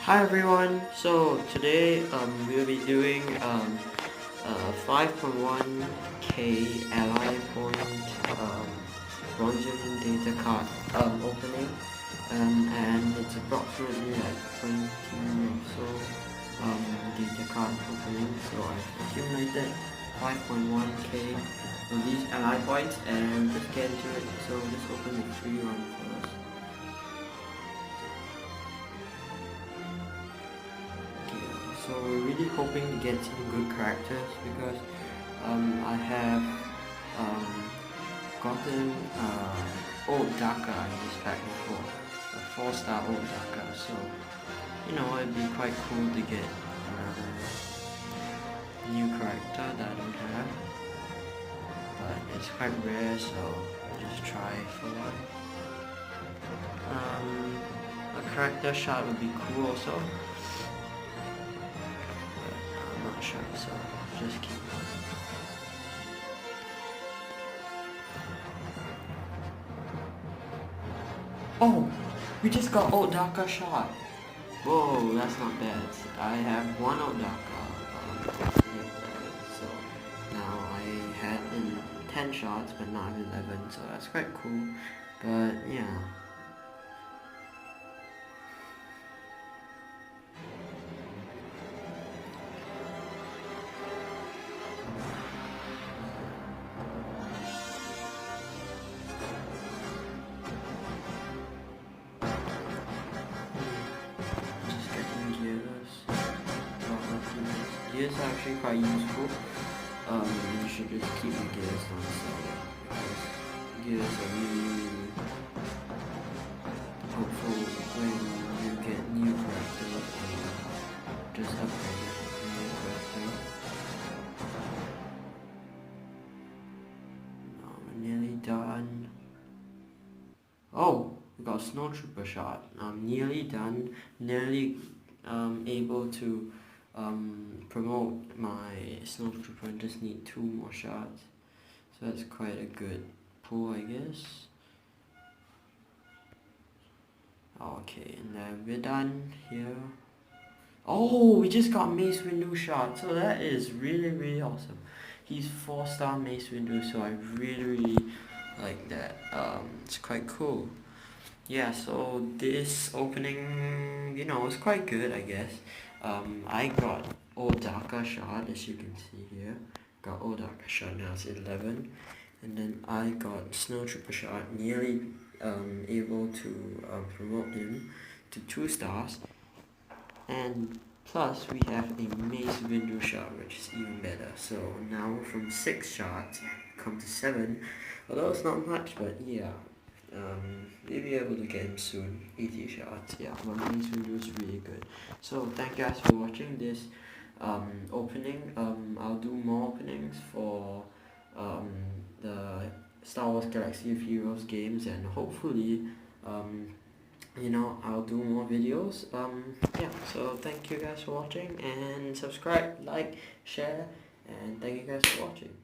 Hi everyone, so today we'll be doing 5.1k ally point Bronzium data card opening, and it's approximately like 20 or so data card opening. So I've accumulated 5.1k of these ally points, and let's get into it. So let's open the free one first. So we're really hoping to get some good characters because I have gotten old Daka in this pack before, a 4-star old Daka, so you know it'd be quite cool to get another new character that I don't have, but it's quite rare, so I'll just try for one. A character shot would be cool also. Sure, so just keep going. Oh, we just got old Daka shot. Whoa, that's not bad. I have one old Daka, so now I had 10 shots, but now I have 11, so that's quite cool. But yeah. Gears are actually quite useful. You should just keep the gears on side because gears are really helpful when you get new characters and just upgrade it to new character. Now we're nearly done. Oh, we got a Snow Trooper shot. I'm nearly done, nearly able to promote my Snow Trooper and just need 2 more shots. So that's quite a good pull, I guess. Okay, and then we're done here. Oh, we just got Mace Windu shot, so that is really awesome. He's 4-star Mace Windu, so I really like that. It's quite cool. Yeah, so this opening, you know, was quite good, I guess. I got old Daka shot, as you can see here. Got old Daka shot, now it's 11. And then I got Snow Trooper shot, nearly able to promote him to 2 stars. And plus we have a Mace Windu shot, which is even better. So now from 6 shots, come to 7. Although it's not much, but yeah. We'll be able to get him soon. 80 shots, yeah, but Mace Windu is really good. So thank you guys for watching this opening. I'll do more openings for the Star Wars Galaxy of Heroes games, and hopefully you know, I'll do more videos. Yeah, so thank you guys for watching, and subscribe, like, share, and thank you guys for watching.